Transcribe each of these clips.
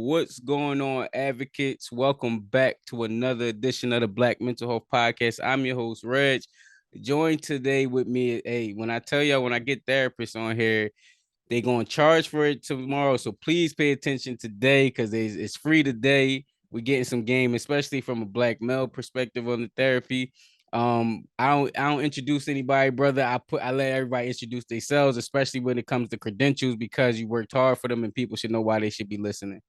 What's going on, advocates? Welcome back to another edition of the Black Mental Health Podcast. I'm your host, Reg. Joined today with me, hey, when I tell y'all when I get therapists on here, they gonna charge for it tomorrow. So please pay attention today because it's free today. We're getting some game, especially from a black male perspective on the therapy. I don't introduce anybody, brother. I let everybody introduce themselves, especially when it comes to credentials, because you worked hard for them and people should know why they should be listening.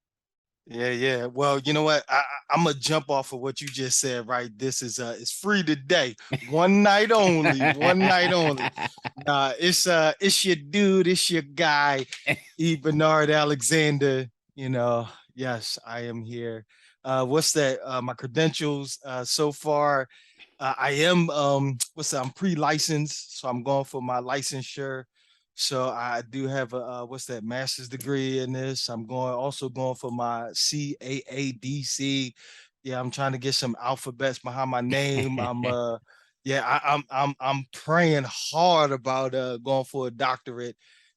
Yeah. Well, you know what? I'm gonna jump off of what you just said, right? This is it's free today. One night only. One night only. Nah, it's your dude, it's your guy, E. Bernard Alexander. Yes, I am here. What's that? My credentials so far. I am what's that? I'm pre-licensed, so I'm going for my licensure. So I do have a what's that master's degree in this. I'm going for my CAADC. Yeah, I'm trying to get some alphabets behind my name. I'm praying hard about going for a doctorate.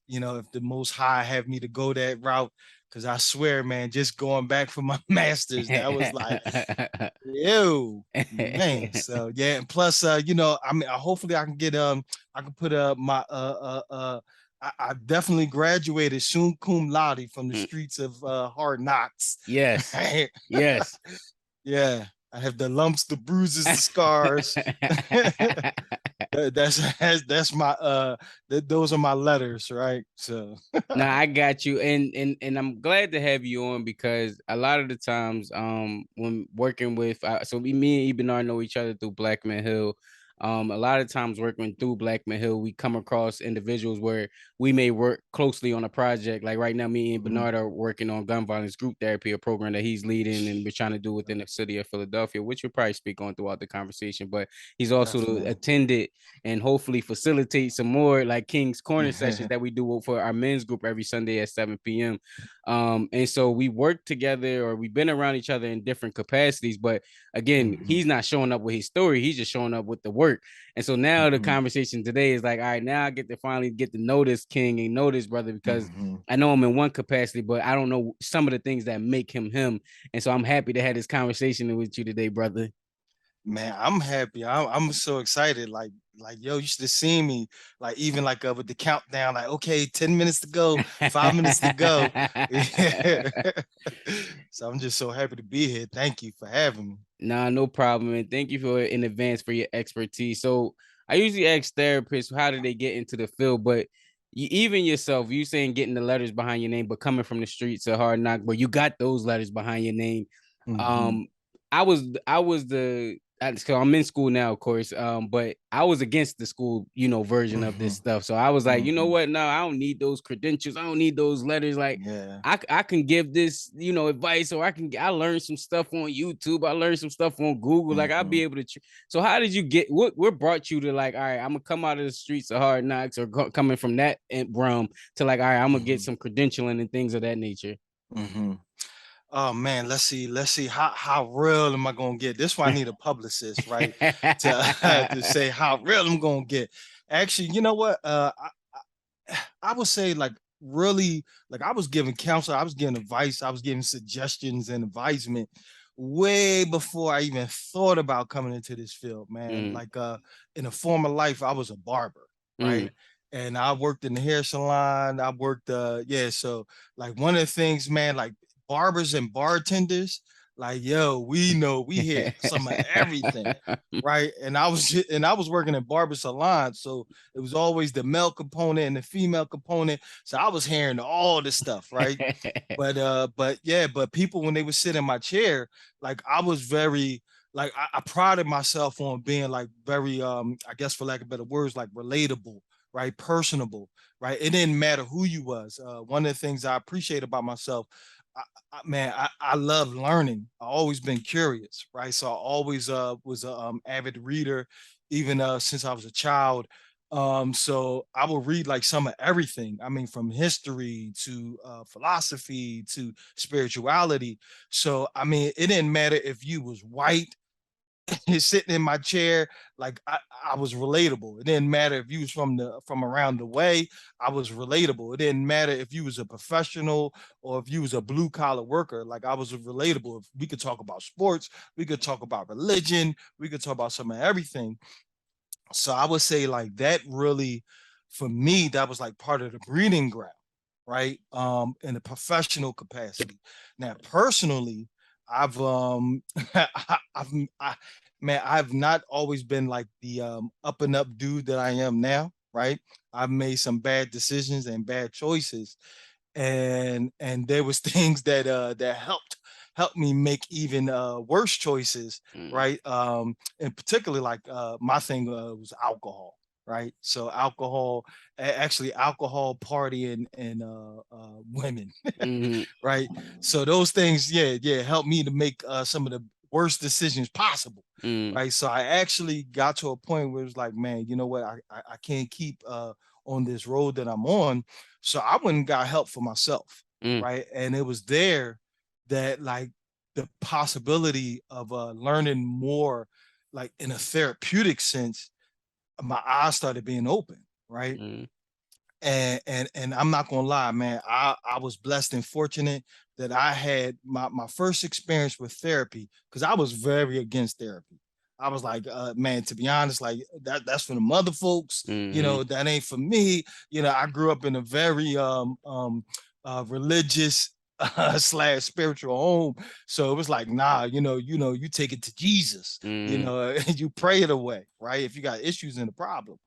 If the Most High have me to go that route, because I swear, man, just going back for my master's, that was like, ew, man. So yeah, and plus, I mean, hopefully I can get I can put my I definitely graduated summa cum laude from the streets of Hard Knocks. Yes. Yes. Yeah, I have the lumps, the bruises, the scars. That's my those are my letters, right? So Nah, I got you, and I'm glad to have you on because a lot of the times, when working with, so me and Eben know each other through Black Man Hill. A lot of times working through Black Man Hill, we come across individuals where we may work closely on a project. Like right now, me and mhm. Bernard are working on gun violence group therapy, a program that he's leading, and we're trying to do within the city of Philadelphia, which we'll probably speak on throughout the conversation. But he's also Definitely. attended and hopefully facilitate some more like King's Corner sessions that we do for our men's group every Sunday at 7 p.m. And so we work together or we've been around each other in different capacities. But again, Mhm. he's not showing up with his story, he's just showing up with the work. And so now the Mhm. conversation today is like, all right, now I get to finally get to know this King and know this brother because Mhm. I know him in one capacity, but I don't know some of the things that make him him. And so I'm happy to have this conversation with you today, brother. Man, I'm happy. I'm so excited. Like, yo, you should have seen me. Like, even like with the countdown. Like, okay, 10 minutes to go, 5 minutes to go. Yeah. So I'm just so happy to be here. Thank you for having me. Nah, no problem. And thank you for in advance for your expertise. So I usually ask therapists how did they get into the field, but even yourself, you saying getting the letters behind your name, but coming from the streets of Hard Knock, but you got those letters behind your name. Mhm. Um, I was the so I'm in school now, of course. But I was against the school, version of this Mhm. stuff. So I was like, you know Mhm. what? No, I don't need those credentials. I don't need those letters. Like Yeah. I can give this, advice, or I learned some stuff on YouTube. I learned some stuff on Google. Like I'll be Mhm. able to. So how did you get what brought you to like, all right, I'm gonna come out of the streets of Hard Knocks or coming from that realm to like, all right, I'm gonna get Mhm. some credentialing and things of that nature. Mhm. Oh man, let's see how real am I gonna get? This why I need a publicist, right? To say how real I'm gonna get. Actually, you know what? I would say like really like I was giving counsel, I was giving advice, I was giving suggestions and advisement way before I even thought about coming into this field, man. Mm, Like in a former life, I was a barber, right? mm. And I worked in the hair salon. I worked so like one of the things, man, like barbers and bartenders, like yo, we know we hear some of everything, right? And I was working in barber salon, so it was always the male component and the female component. So I was hearing all this stuff, right? But people when they would sit in my chair, like I was very like I prided myself on being like very I guess for lack of better words, like relatable, right? Personable, right? It didn't matter who you was. One of the things I appreciate about myself, I love learning. I always been curious, right? So I always was a avid reader, even since I was a child. So I will read like some of everything. I mean, from history to philosophy to spirituality. So I mean, it didn't matter if you was white, sitting in my chair, like I was relatable. It didn't matter if you was from around the way, I was relatable. It didn't matter if you was a professional or if you was a blue collar worker, like I was relatable. If we could talk about sports, we could talk about religion, we could talk about some of everything. So I would say like that really, for me, that was like part of the breeding ground, right? In a professional capacity. Now, personally, I've I've I, man, I've not always been like the up and up dude that I am now, right? I've made some bad decisions and bad choices, and there was things that helped me make even worse choices, Mm, right? And particularly like my thing was alcohol, right? So alcohol, actually alcohol, partying, and women, mm, right? So those things, yeah, helped me to make some of the worst decisions possible, mm, right? So I actually got to a point where it was like, man, you know what? I can't keep on this road that I'm on. So I went and got help for myself, mm, right? And it was there that like the possibility of learning more, like in a therapeutic sense, my eyes started being open, right? mm, And I'm not gonna lie, man. I was blessed and fortunate that I had my first experience with therapy because I was very against therapy. I was like, man, to be honest, like that's for the mother folks. mm, That ain't for me. I grew up in a very religious slash spiritual home, so it was like, nah, you take it to Jesus. mm, You pray it away, right? If you got issues and a problem,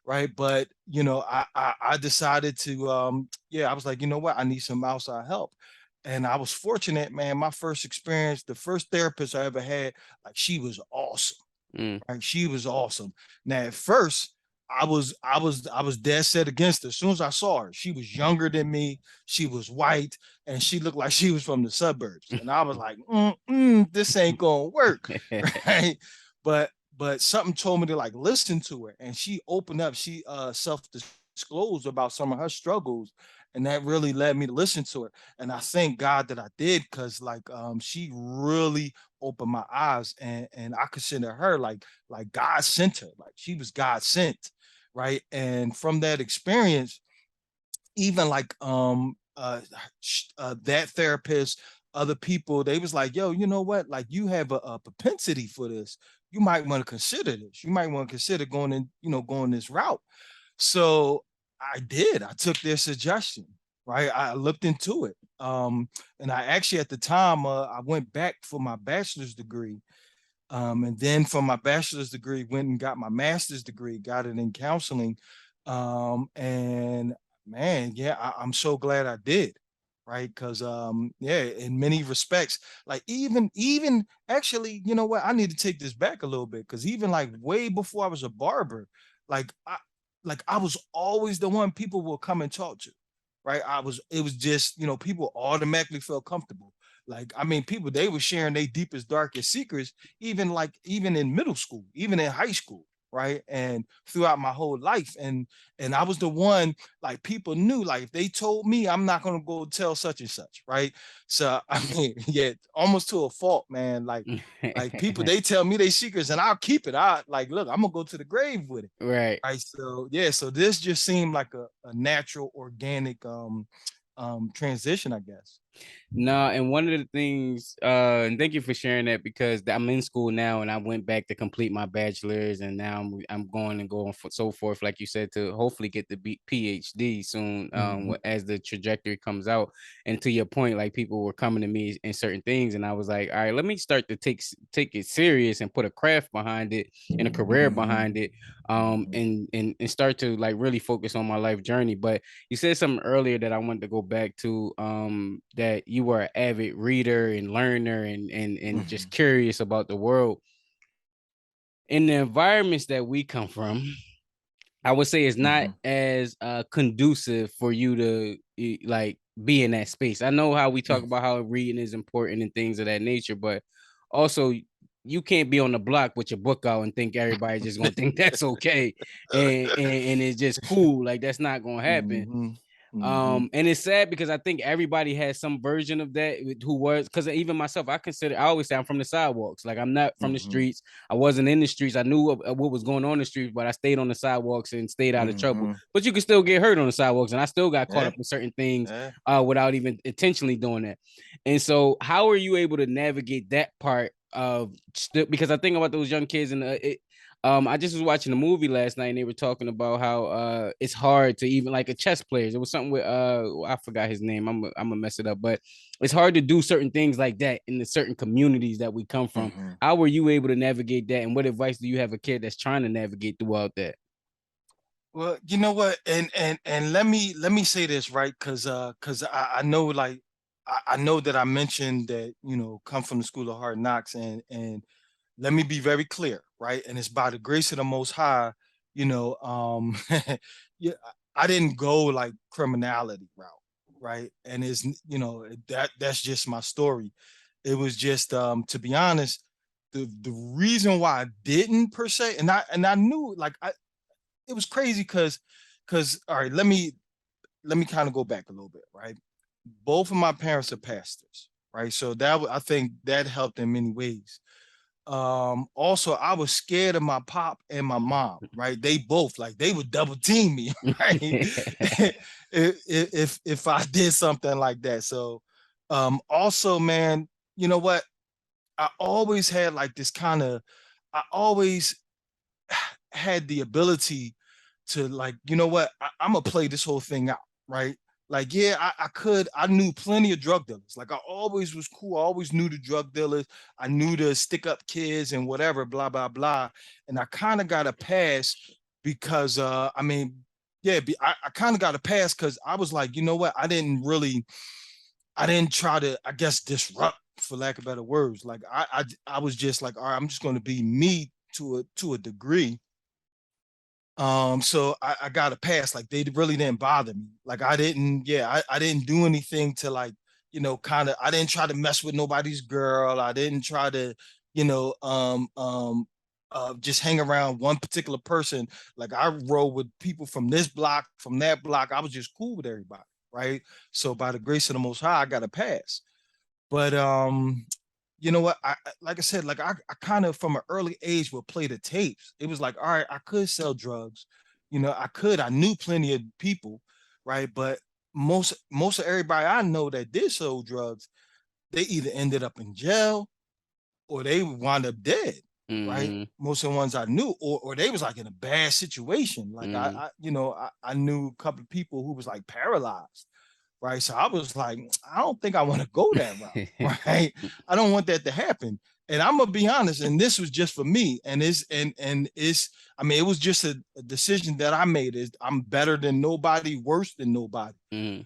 right? But I decided to yeah, I was like, you know what, I need some outside help. And I was fortunate, man. My first experience, the first therapist I ever had, like she was awesome, mm, right? She was awesome. Now at first I was dead set against her. As soon as I saw her, she was younger than me, she was white, and she looked like she was from the suburbs. And I was like, this ain't gonna work, right? But something told me to like listen to her, and she opened up. She self-disclosed about some of her struggles, and that really led me to listen to her. And I thank God that I did, because like she really opened my eyes, and I consider her like God sent her. Like she was God sent, right? And from that experience, even like that therapist, other people, they was like, yo, you know what, like you have a propensity for this, you might want to consider this, you might want to consider going in, going this route. So I did. I took their suggestion, right? I looked into it. And I actually at the time I went back for my bachelor's degree. And then from my bachelor's degree, went and got my master's degree, got it in counseling. And man, yeah, I'm so glad I did, right? Because yeah, in many respects, like even actually, you know what? I need to take this back a little bit, because even like way before I was a barber, like I was always the one people will come and talk to, right? It was just, people automatically felt comfortable. Like, I mean, people, they were sharing their deepest, darkest secrets, even in middle school, even in high school, right? And throughout my whole life. And I was the one, like, people knew, like, if they told me, I'm not gonna go tell such and such, right? So I mean, yeah, almost to a fault, man. Like people, they tell me their secrets and I'll keep it. I like, look, I'm gonna go to the grave with it. right. Right. So yeah, so this just seemed like a natural, organic transition, I guess. No, and one of the things, and thank you for sharing that, because I'm in school now and I went back to complete my bachelor's, and now I'm going and going for so forth, like you said, to hopefully get the PhD soon, Mm-hmm. as the trajectory comes out. And to your point, like people were coming to me in certain things, and I was like, all right, let me start to take it serious and put a craft behind it and a career Mm-hmm. behind it, and start to like really focus on my life journey. But you said something earlier that I wanted to go back to, that you were an avid reader and learner, and Mm-hmm. just curious about the world. In the environments that we come from, I would say it's not Mm-hmm. as conducive for you to like be in that space. I know how we talk about how reading is important and things of that nature, but also you can't be on the block with your book out and think everybody's just gonna think that's okay, and it's just cool. Like that's not gonna happen. Mm-hmm. Mm-hmm. And it's sad because I think everybody has some version of that who was, because even myself, I always say I'm from the sidewalks. Like, I'm not from the Mm-hmm. streets. I wasn't in the streets. I knew what was going on in the streets, but I stayed on the sidewalks and stayed out of trouble. Mm-hmm. But you can still get hurt on the sidewalks, and I still got caught Yeah. up in certain things Yeah. without even intentionally doing that. And so, how are you able to navigate that part of because I think about those young kids and I just was watching a movie last night and they were talking about how it's hard to even like a chess players. It was something with I forgot his name. I'm gonna mess it up, but it's hard to do certain things like that in the certain communities that we come from. Mm-hmm. How were you able to navigate that? And what advice do you have a kid that's trying to navigate throughout that? Well, you know what, and let me say this, right, because I know, like, I know that I mentioned that, come from the school of hard knocks, and let me be very clear, right, and it's by the grace of the Most High, you know, yeah, I didn't go like criminality route, right, and it's, that's just my story. It was just, to be honest, the reason why I didn't per se, and I knew, like, it was crazy because all right, let me kind of go back a little bit, right? Both of my parents are pastors, right? So I think that helped in many ways. Also, I was scared of my pop and my mom, right? They both, like, they would double team me, right? if I did something like that. So also, man, you know what, I always had like this kind of, I always had the ability to, like, you know what, I'm gonna play this whole thing out, right? Like, yeah, I knew plenty of drug dealers. Like, I always was cool. I always knew the drug dealers. I knew the stick up kids and whatever, blah, blah, blah. And I kind of got a pass because, I mean, yeah, I kind of got a pass because I was like, you know what, I didn't try to, I guess, disrupt, for lack of better words. Like, I was just like, all right, I'm just going to be me to a degree. So I got a pass. Like, they really didn't bother me. Like, I didn't, yeah, I didn't do anything to, like, kind of, I didn't try to mess with nobody's girl. I didn't try to, you know, just hang around one particular person. Like, I roll with people from this block, from that block. I was just cool with everybody, right? So by the grace of the Most High, I got a pass. But you know what? Like I said, like, I kind of from an early age would play the tapes. It was like, all right, I could sell drugs. I knew plenty of people, right? But most of everybody I know that did sell drugs, they either ended up in jail or they wound up dead, right? Mm-hmm. Most of the ones I knew, or they was like in a bad situation. Like, Mm-hmm. I knew a couple of people who was like paralyzed, right? So I was like, I don't think I want to go that route, right? I don't want that to happen. And I'm gonna be honest, and this was just for me, and it's, I mean, it was just a decision that I made. Is I'm better than nobody, worse than nobody. Mm-hmm.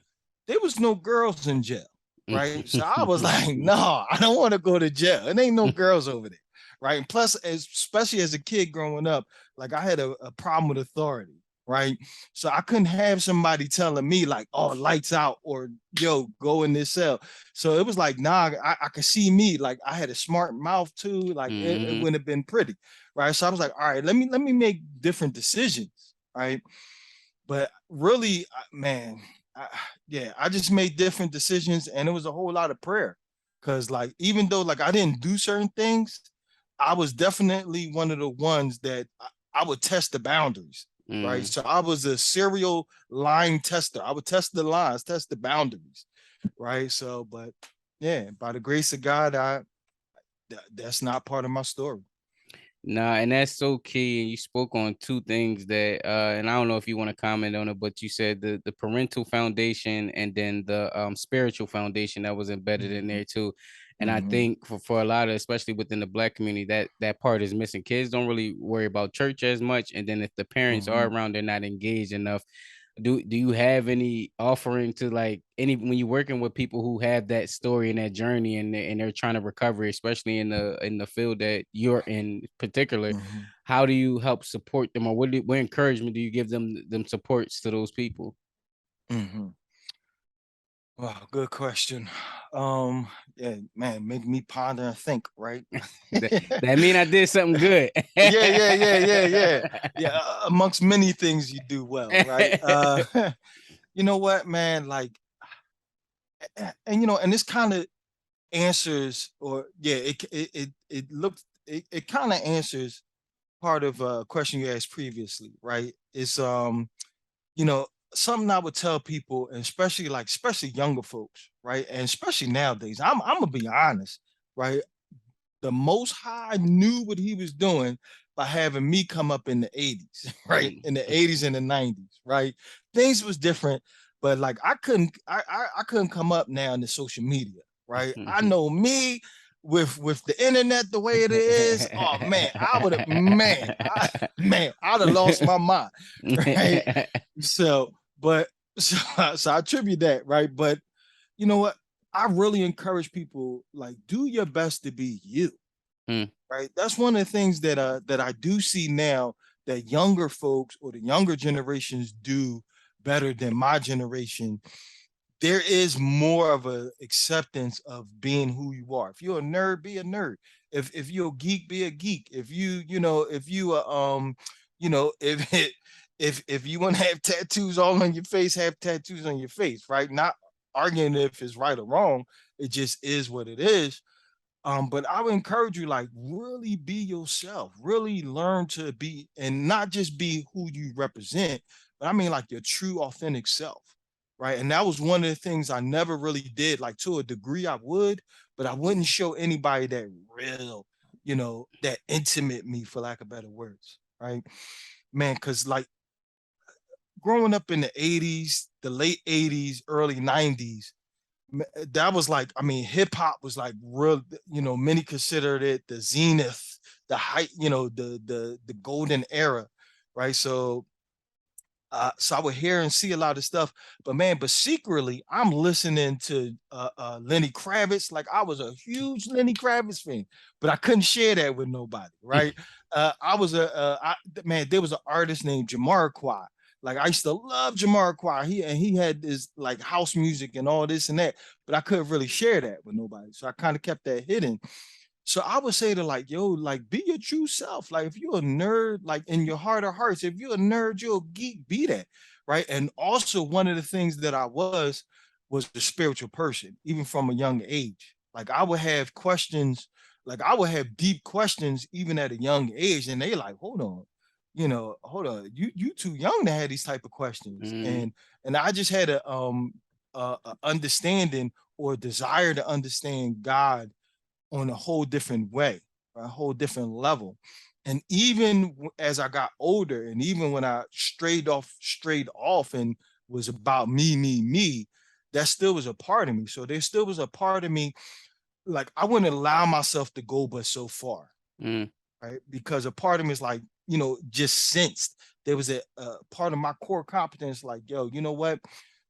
There was no girls in jail, right? So I was like, no, I don't want to go to jail. It ain't no girls over there, right? And plus, especially as a kid growing up, like, I had a problem with authority, right? So I couldn't have somebody telling me like, oh, lights out, or yo, go in this cell. So it was like, nah, I could see me, like, I had a smart mouth too, like, it Mm-hmm. wouldn't have been pretty, right? So I was like, all right, let me make different decisions, right? But really, man, I, yeah, I just made different decisions, and it was a whole lot of prayer. Cause, like, even though, like, I didn't do certain things, I was definitely one of the ones that I would test the boundaries, right? Mm-hmm. So I was a serial line tester. I would test the lines, test the boundaries, right? So, but yeah, by the grace of God, that's not part of my story. Nah, and that's so key. And you spoke on two things that and I don't know if you want to comment on it, but you said the parental foundation and then the spiritual foundation that was embedded in Mm-hmm. there too. And I Mm-hmm. think for a lot of, especially within the black community, that part is missing. Kids don't really worry about church as much. And then if the parents are Mm-hmm. around, they're not engaged enough. Do you have any offering to, like, any when you're working with people who have that story and that journey and they're trying to recover, especially in the field that you're in particular, Mm-hmm. how do you help support them, or what encouragement do you give them supports to those people? Mm-hmm. Wow, good question. Yeah, man, make me ponder and think, right? that, that mean I did something good. Yeah. Amongst many things you do well, right? you know what, man, like, and you know, and this kind of answers, or yeah, it looks, it kind of answers part of a question you asked previously, right? It's you know, something I would tell people, and especially younger folks, right? And especially nowadays, I'm gonna be honest, right? The Most High knew what he was doing by having me come up in the 80s, right? In the 80s and the 90s, right? Things was different, but like I couldn't come up now in the social media, right? I know me with the internet the way it is. Oh man, I would have man, I'd have lost my mind, right? So, but so I attribute that, right? But you know what? I really encourage people, like, do your best to be you, Mm, right? That's one of the things that I do see now that younger folks or the younger generations do better than my generation. There is more of a acceptance of being who you are. If you're a nerd, be a nerd. If you're a geek, be a geek. If you know, if you you know, if it, if you want to have tattoos all on your face, have tattoos on your face, right? Not arguing if it's right or wrong. It just is what it is. But I would encourage you, like, really be yourself, really learn to be, and not just be who you represent, but I mean like your true authentic self, right? And that was one of the things I never really did. Like, to a degree I would, but I wouldn't show anybody that real, you know, that intimate me, for lack of better words, right? Man, because like growing up in the 80s, the late 80s, early 90s, that was like, I mean, hip hop was like real, you know, many considered it the zenith, the height, you know, the golden era, right? So so I would hear and see a lot of stuff, but man, but secretly I'm listening to Lenny Kravitz. Like, I was a huge Lenny Kravitz fan, but I couldn't share that with nobody, right? I was man, there was an artist named Jamiroquai. Like, I used to love Jamiroquai. He had this like house music and all this and that, but I couldn't really share that with nobody. So I kind of kept that hidden. So I would say to, like, yo, like, be your true self. Like, if you're a nerd, like, in your heart of hearts, if you're a nerd, you're a geek, be that. Right. And also, one of the things that I was a spiritual person, even from a young age. Like, I would have questions, like I would have deep questions even at a young age. And they like, hold on, hold on, you too young to have these type of questions. mm, And I just had a understanding or desire to understand God on a whole different way, a whole different level. And even as I got older, and even when I strayed off and was about me, that still was a part of me. So there still was a part of me, like, I wouldn't allow myself to go but so far, mm, right? Because a part of me is like, just sensed there was a part of my core competence, like, yo, you know what?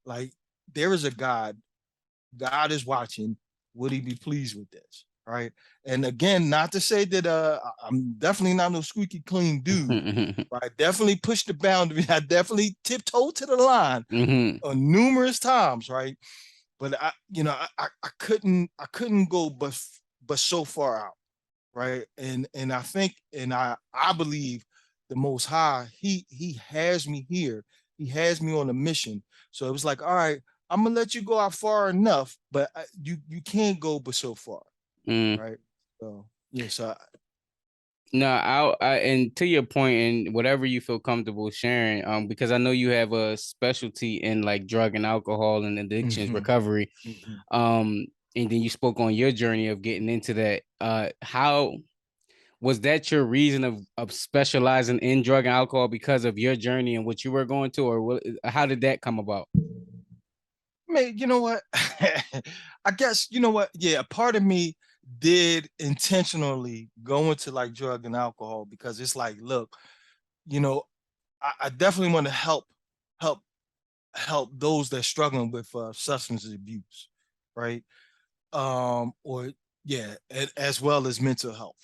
Like, there is a God. God is watching. Would he be pleased with this? Right. And again, not to say that I'm definitely not no squeaky clean dude. mm, But I definitely pushed the boundary. I definitely tiptoed to the line mm, numerous times, right? But I couldn't go but so far out, right? And I think, and I believe the Most High, he has me here. He has me on a mission. So it was like, all right, I'm gonna let you go out far enough, but you can't go but so far, mm. right? So yeah, so No, and to your point, and whatever you feel comfortable sharing, because I know you have a specialty in like drug and alcohol and addictions mhm, recovery, mhm. um, and then you spoke on your journey of getting into that. How was that your reason of specializing in drug and alcohol because of your journey and what you were going to, or how did that come about? Man, you know what? I guess, you know what? Yeah, a part of me did intentionally go into like drug and alcohol, because it's like, look, you know, I definitely want to help, help those that struggling with substance abuse, right? Or yeah, as well as mental health.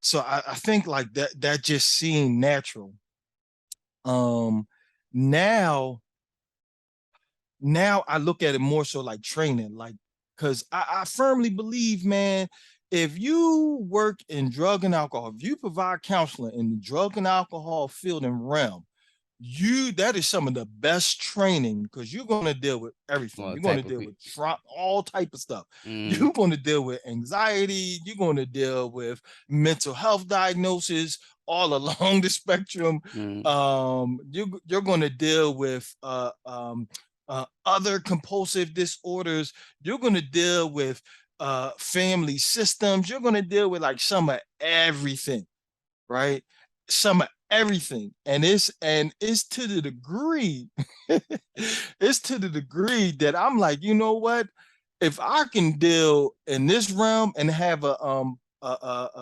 So I think like that just seemed natural. Um, now now I look at it more so like training, like, because I firmly believe, man, if you work in drug and alcohol, if you provide counseling in the drug and alcohol field and realm, that is some of the best training because you're going to deal with everything. Well, You're going to type of deal with people. all type of stuff. Mm, You're going to deal with anxiety. You're going to deal with mental health diagnosis all along the spectrum. mm, You're going to deal with other compulsive disorders. You're going to deal with family systems. You're going to deal with like some of everything, right? Some of everything, and it's to the degree, it's to the degree that I'm like, you know what? If I can deal in this realm and have a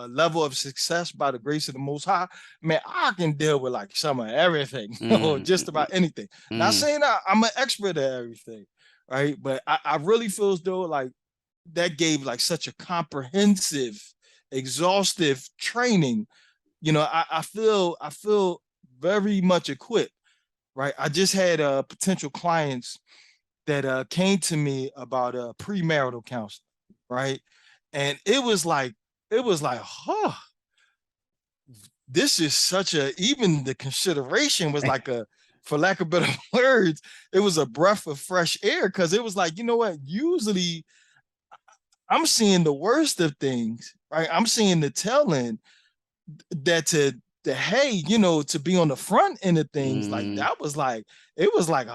level of success by the grace of the Most High, man, I can deal with like some of everything or mm, just about anything. Not mm, saying I'm an expert at everything, right? But I really feel as though like that gave like such a comprehensive, exhaustive training. I feel very much equipped, right? I just had potential clients that came to me about premarital counseling, right? And it was like, huh, this is such a, even the consideration was like a, for lack of better words, it was a breath of fresh air because it was like, you know what? Usually I'm seeing the worst of things, right? I'm seeing the tail end that to hey, to be on the front end of things, like mm. that was like, it was like,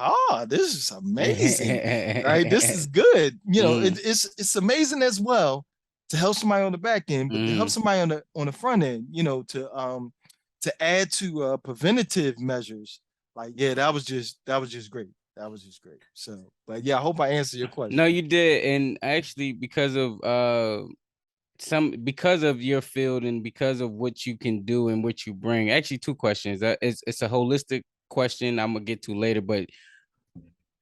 this is amazing, right? This is good. Mm, It's amazing as well to help somebody on the back end, but to help mm. somebody on the front end, to add to preventative measures. Like, yeah, that was just great. That was just great. So, but yeah, I hope I answered your No, question. you did, and actually, because of your field and because of what you can do and what you bring. Actually, two questions. It's a holistic question I'm gonna get to later, but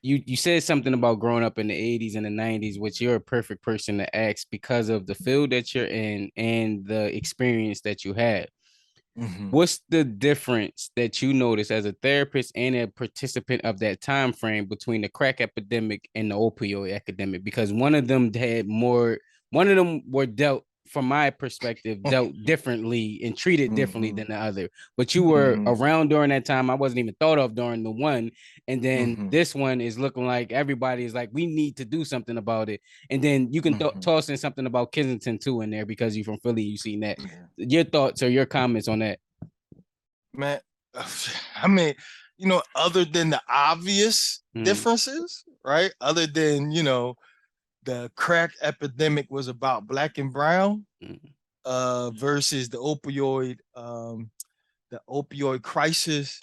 you said something about growing up in the 80s and the 90s, which you're a perfect person to ask because of the field that you're in and the experience that you had. Mm-hmm. What's the difference that you notice as a therapist and a participant of that time frame between the crack epidemic and the opioid epidemic? Because one of them were dealt, from my perspective, dealt differently and treated differently Mm-hmm. than the other. But you were Mm-hmm. around during that time. I wasn't even thought of during the one, and then Mm-hmm. this one is looking like everybody is like, we need to do something about it. And then you can Mm-hmm. toss in something about Kensington too in there because you're from Philly. You seen that. Yeah. Your thoughts or your comments on that? Man, I mean, other than the obvious Mm, differences, right? Other than, the crack epidemic was about black and brown mm, versus the opioid crisis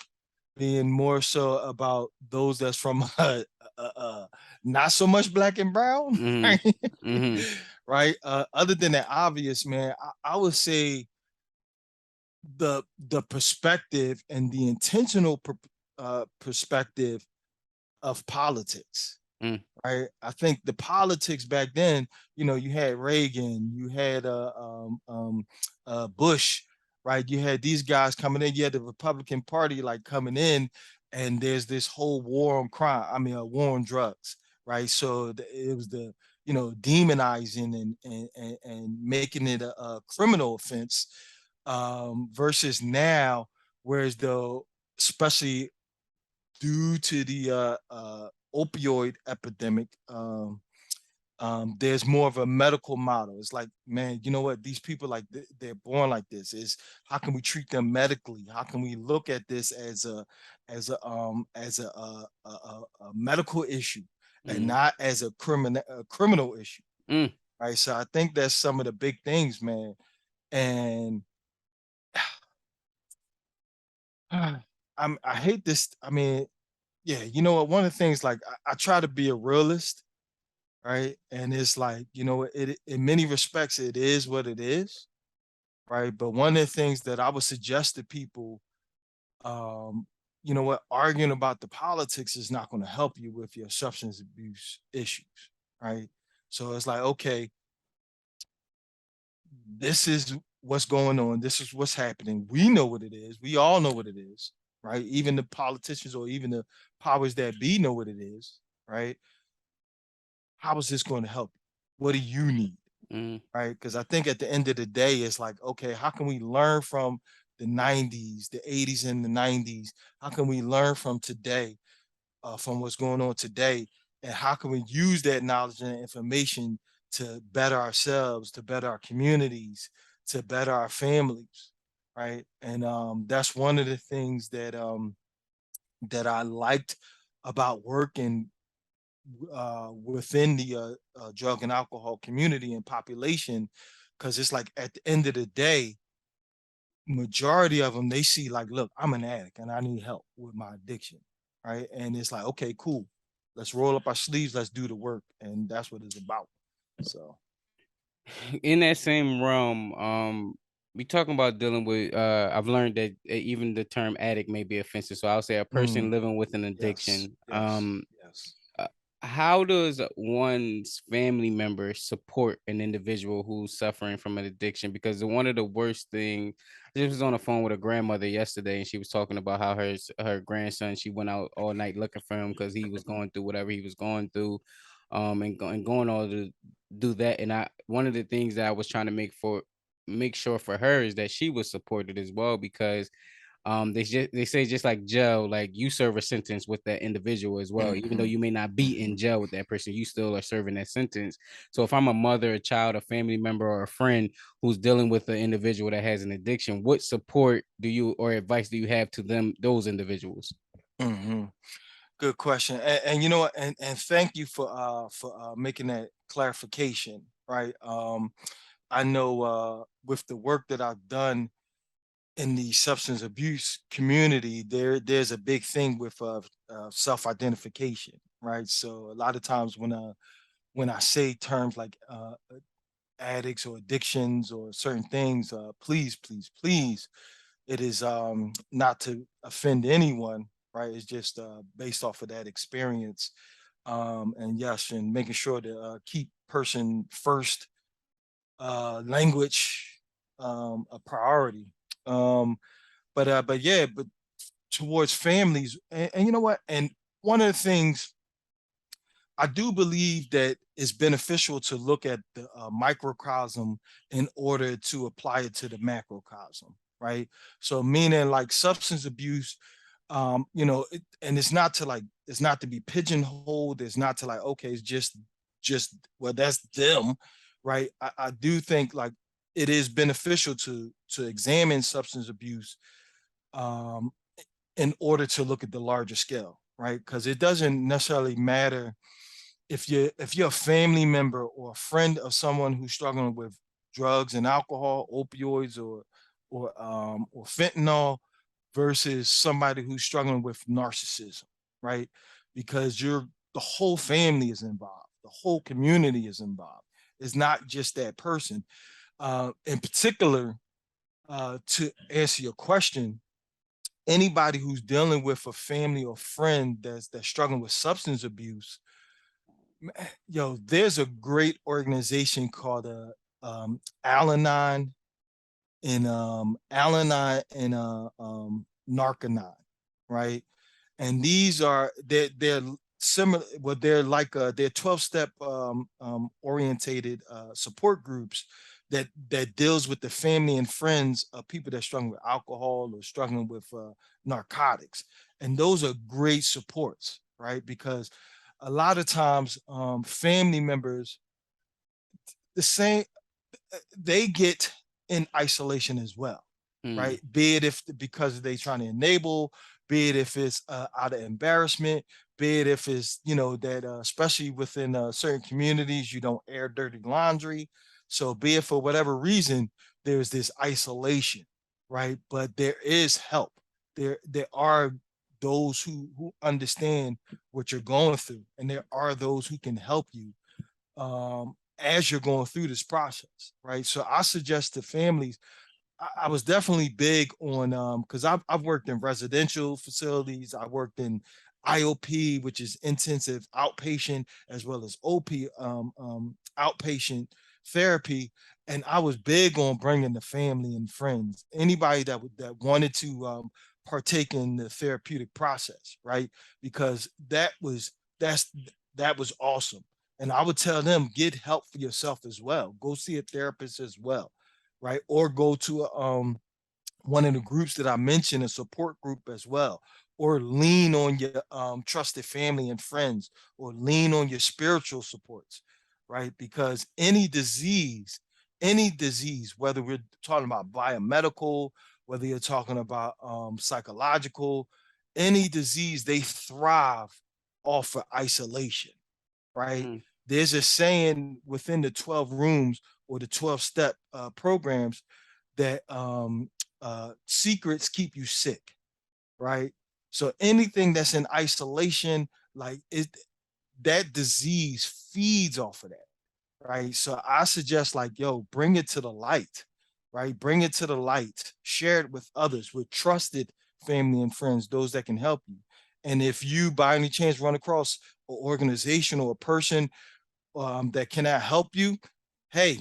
being more so about those that's from not so much black and brown, mm, right? mm, Right. Other than the obvious, man, I would say the perspective and the intentional perspective of politics, mm, right? I think the politics back then, you had Reagan, you had Bush, right? You had these guys coming in. You had the Republican Party like coming in, and there's this whole war on crime. I mean, a war on drugs, right? So it was the demonizing and making it a criminal offense, versus now, whereas though, especially due to the opioid epidemic, there's more of a medical model. It's like, man, you know what? These people, like, they're born like this. Is how can we treat them medically? How can we look at this as a medical issue and mm, not as a criminal issue, mm, right? So I think that's some of the big things, man. And I hate this. I mean, yeah, you know what? One of the things, like, I try to be a realist, right? And it's like, in many respects, it is what it is, right? But one of the things that I would suggest to people, arguing about the politics is not going to help you with your substance abuse issues, right? So it's like, okay, this is what's going on. This is what's happening. We know what it is. We all know what it is, right? Even the politicians or even the powers that be know what it is, right? How is this going to help you? What do you need? mm, Right? Because I think at the end of the day, it's like, okay, how can we learn from the 90s, the 80s and the 90s? How can we learn from today, from what's going on today? And how can we use that knowledge and information to better ourselves, to better our communities, to better our families, right? And that's one of the things that I liked about working within the drug and alcohol community and population, because it's like at the end of the day, majority of them, they see like, look, I'm an addict and I need help with my addiction, right? And it's like, okay, cool, let's roll up our sleeves, let's do the work, and that's what it's about. So In that same realm, we talking about dealing with I've learned that even the term addict may be offensive. So I'll say a person mm, living with an yes, addiction. yes, yes. Uh, how does one's family member support an individual who's suffering from an addiction? Because one of the worst things, I just was on the phone with a grandmother yesterday, and she was talking about how her grandson, she went out all night looking for him because he was going through whatever he was going through, and going all to do that. And I one of the things that I was trying to make sure for her is that she was supported as well, because they say just like jail, like you serve a sentence with that individual as well, even though Mm-hmm, you may not be in mm-hmm, jail with that person, you still are serving that sentence. So if I'm a mother, a child, a family member, or a friend who's dealing with an individual that has an addiction, what support do you or advice do you have to them, those individuals? mm-hmm. Good question. And you know what? And thank you for making that clarification. Right. I know with the work that I've done in the substance abuse community, there's a big thing with self identification. Right. So a lot of times when I say terms like addicts or addictions or certain things, please, please, please, it is not to offend anyone. Right. It's just based off of that experience, and yes, and making sure to keep person first, language a priority. Um, but yeah, but towards families, and you know what? And one of the things I do believe that it's beneficial to look at the microcosm in order to apply it to the macrocosm, right? So meaning like substance abuse, and it's not to be pigeonholed. It's not to like, okay, it's just well, that's them, right? I do think like it is beneficial to examine substance abuse um, in order to look at the larger scale, right? Because it doesn't necessarily matter if you're a family member or a friend of someone who's struggling with drugs and alcohol, opioids, or fentanyl, versus somebody who's struggling with narcissism, right? Because the whole family is involved, the whole community is involved. It's not just that person. In particular, to answer your question, anybody who's dealing with a family or friend that's struggling with substance abuse, yo, there's a great organization called Al-Anon Al-Anon and Narcanon, right? And these are they're similar, but they're like they're 12-step orientated support groups that deals with the family and friends of people that struggling with alcohol or struggling with narcotics, and those are great supports, right? Because a lot of times family members, the same, they get in isolation as well, Hmm. right? Be it if because they trying to enable, be it if it's out of embarrassment, be it if it's that especially within certain communities you don't air dirty laundry. So be it for whatever reason, there's this isolation, right? But there is help. There are those who understand what you're going through, and there are those who can help you as you're going through this process, right? So I suggest to families, I was definitely big on because I've worked in residential facilities, I worked in IOP, which is intensive outpatient, as well as OP, outpatient therapy, and I was big on bringing the family and friends, anybody that wanted to partake in the therapeutic process, right? Because that's that was awesome, and I would tell them get help for yourself as well. Go see a therapist as well, right? Or go to one of the groups that I mentioned, a support group as well, or lean on your trusted family and friends, or lean on your spiritual supports, right? Because any disease, whether we're talking about biomedical, whether you're talking about psychological, any disease, they thrive off of isolation, right? Mm, There's a saying within the 12 rooms or the 12-step programs that secrets keep you sick, right? So anything that's in isolation, like it, that disease feeds off of that, right? So I suggest, like, yo, bring it to the light, right? Bring it to the light, share it with others, with trusted family and friends, those that can help you. And if you by any chance run across an organization or a person that cannot help you, hey,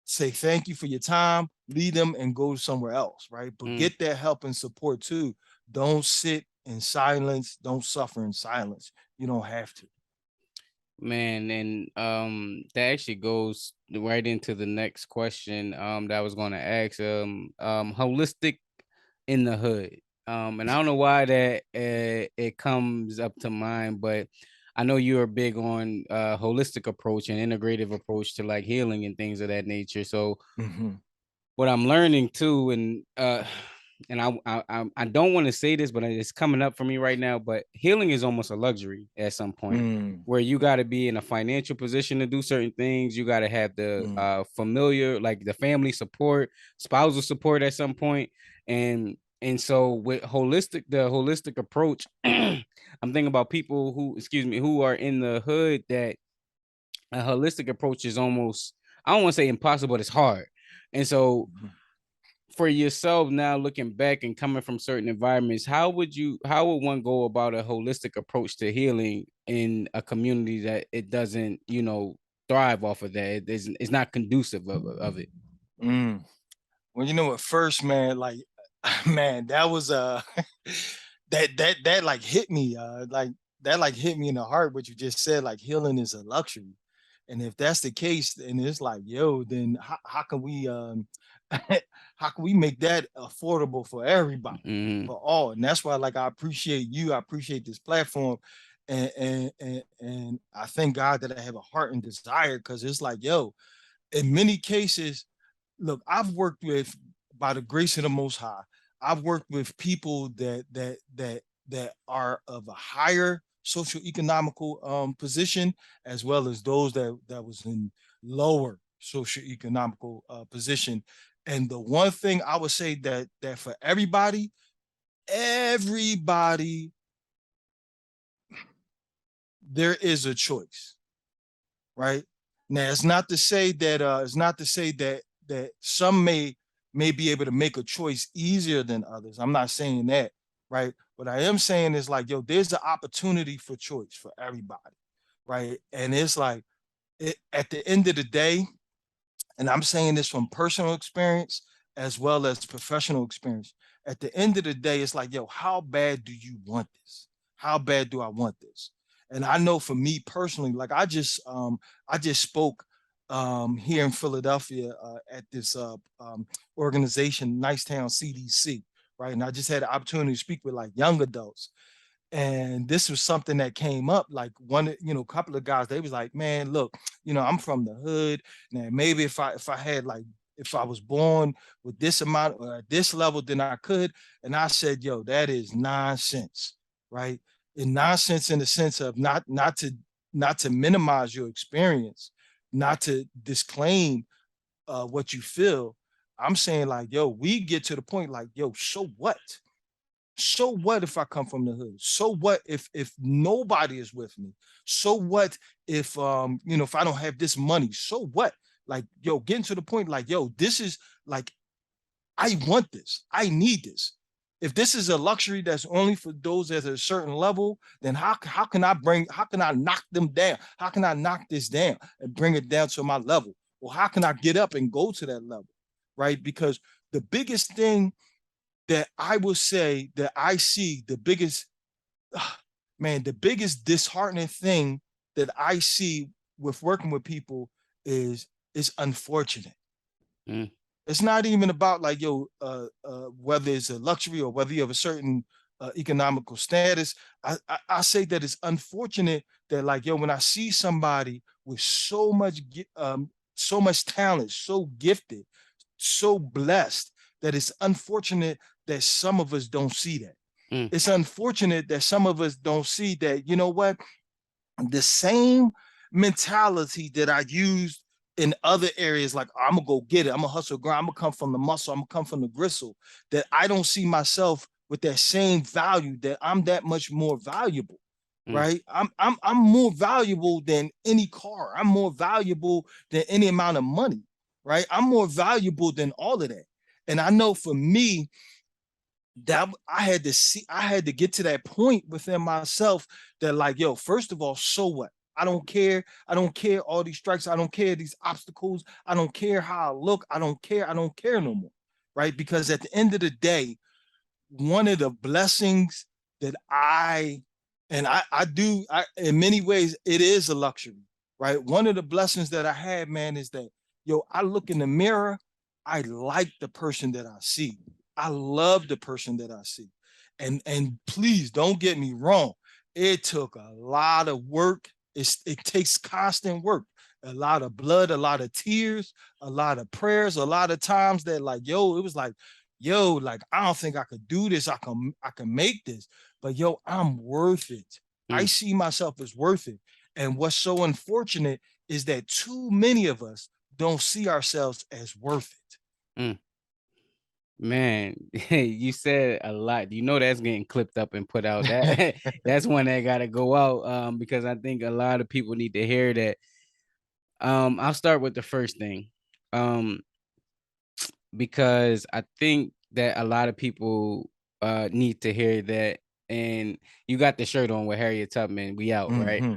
say thank you for your time, lead them and go somewhere else, right? But mm. get that help and support too. Don't sit in silence. Don't suffer in silence. You don't have to. Man, and that actually goes right into the next question that I was going to ask. Holistic in the hood. And I don't know why that it comes up to mind, but I know you are big on holistic approach and integrative approach to like healing and things of that nature. So Mm-hmm. what I'm learning too, and I don't want to say this, but it's coming up for me right now. But healing is almost a luxury at some point, Mm, where you got to be in a financial position to do certain things. You got to have the mm, familiar, like the family support, spousal support at some point, and so with the holistic approach, I'm thinking about people who, excuse me, who are in the hood that a holistic approach is almost, I don't want to say impossible, but it's hard. And so mhm. for yourself now looking back and coming from certain environments, how would one go about a holistic approach to healing in a community that it doesn't, thrive off of that? It's not conducive of it. Mm. Well, you know what? First, man, like, man, that was that like hit me, like that like hit me in the heart. What you just said, like healing is a luxury, and if that's the case, then it's like, yo, then how can we how can we make that affordable for everybody, Hmm. for all? And that's why, like, I appreciate you. I appreciate this platform, and I thank God that I have a heart and desire, because it's like, yo, in many cases, look, I've worked with, by the grace of the Most High, I've worked with people that are of a higher social economical position, as well as those that was in lower social economical position. And the one thing I would say, that for everybody, there is a choice, right? Now, it's not to say that some may be able to make a choice easier than others. I'm not saying that, right? What I am saying is, like, yo, there's an opportunity for choice for everybody, right? And it's like, at the end of the day, and I'm saying this from personal experience as well as professional experience. At the end of the day, it's like, yo, how bad do you want this? How bad do I want this? And I know for me personally, like, I just spoke here in Philadelphia at this organization, Nicetown CDC, right? And I just had the opportunity to speak with, like, young adults, and this was something that came up, like, one, a couple of guys, they was like, man, look, I'm from the hood. Now maybe if I had, like, if I was born with this amount or at this level, then I could. And I said, yo, that is nonsense, right? And nonsense in the sense of not to minimize your experience, not to disclaim what you feel. I'm saying, like, yo, we get to the point, like, yo, so what? So what if I come from the hood? So what if nobody is with me? So what if if I don't have this money? So what? Like, yo, getting to the point, like, yo, this is, like, I want this. I need this. If this is a luxury that's only for those at a certain level, then how can I knock them down? How can I knock this down and bring it down to my level? Or how can I get up and go to that level? Right? Because the biggest thing that I will say that I see, the biggest, man, the biggest disheartening thing that I see with working with people is unfortunate. Mm. It's not even about like whether it's a luxury or whether you have a certain economical status. I say that it's unfortunate that like when I see somebody with so much talent, so gifted, so blessed, that it's unfortunate that some of us don't see that. Mm, It's unfortunate that some of us don't see that. You know what? The same mentality that I used in other areas, like I'm gonna go get it, I'm gonna hustle, grind, I'm gonna come from the muscle, I'm gonna come from the gristle. That I don't see myself with that same value. That I'm that much more valuable, mm, right? I'm more valuable than any car. I'm more valuable than any amount of money, right? I'm more valuable than all of that. And I know for me, that I had to get to that point within myself that like, first of all, so what? I don't care. I don't care all these strikes. I don't care these obstacles. I don't care how I look. I don't care. I don't care no more. Right. Because at the end of the day, one of the blessings that I do, in many ways, it is a luxury, right? One of the blessings that I had, man, is that, I look in the mirror, I like the person that I see. I love the person that I see. And please don't get me wrong. It took a lot of work. It takes constant work, a lot of blood, a lot of tears, a lot of prayers, a lot of times that like, it was like, like I don't think I could do this. I can make this. But I'm worth it. I mm, see myself as worth it. And what's so unfortunate is that too many of us don't see ourselves as worth it. mm. Man, you said a lot. You know that's getting clipped up and put out. That that's one that gotta go out. Because I think a lot of people need to hear that. I'll start with the first thing. Um, because I think that a lot of people need to hear that. And you got the shirt on with Harriet Tubman. We out, right? Mm-hmm.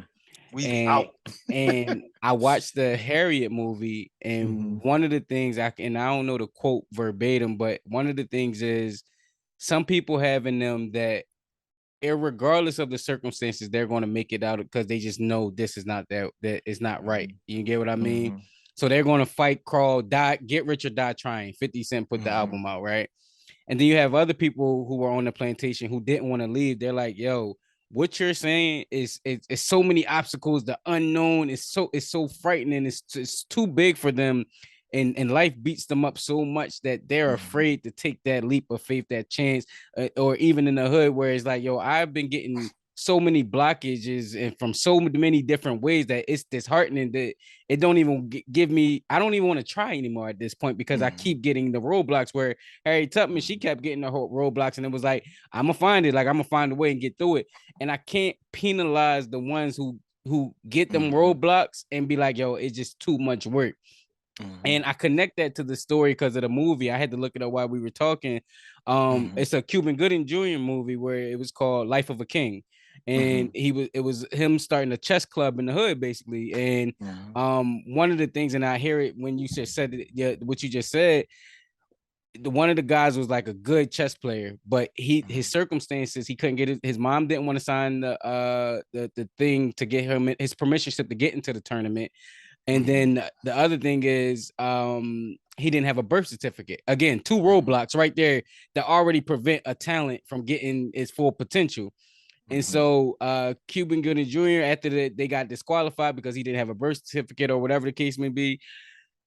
We and out. and I watched the Harriet movie, Mm-hmm. and one of the things and I don't know the quote verbatim, but one of the things is some people have in them that regardless of the circumstances, they're going to make it out because they just know this is not that is not right. You get what I mean? Mm-hmm. So they're going to fight, crawl, die, get rich or die trying. 50 Cent put the Mm-hmm. album out, right? And then you have other people who were on the plantation who didn't want to leave. They're like, yo, what you're saying is so many obstacles. The unknown is so frightening. It's too big for them. And life beats them up so much that they're Mm-hmm. afraid to take that leap of faith, that chance, or even in the hood where it's like, yo, I've been getting so many blockages and from so many different ways that it's disheartening that it don't even give me. I don't even want to try anymore at this point because I Mm-hmm. keep getting the roadblocks where Harry Tubman, she kept getting the whole roadblocks, and it was like, I'm gonna find it, like I'm gonna find a way and get through it. And I can't penalize the ones who get them Mm-hmm. roadblocks and be like, yo, it's just too much work. Mm-hmm. And I connect that to the story because of the movie. I had to look it up while we were talking. Mm-hmm. It's a Cuban Gooding Jr. movie where it was called Life of a King, Mm-hmm. and it was him starting a chess club in the hood basically. And Mm-hmm. one of the things, and I hear it when you said it, yeah, what you just said, one of the guys was like a good chess player, but his circumstances, he couldn't get his mom didn't want to sign the thing to get him his permission slip to get into the tournament. And Mm-hmm. then the other thing is he didn't have a birth certificate. Again, two Mm-hmm. roadblocks right there that already prevent a talent from getting its full potential. And Mm-hmm. so Cuban Gooding Jr., after they got disqualified because he didn't have a birth certificate or whatever the case may be,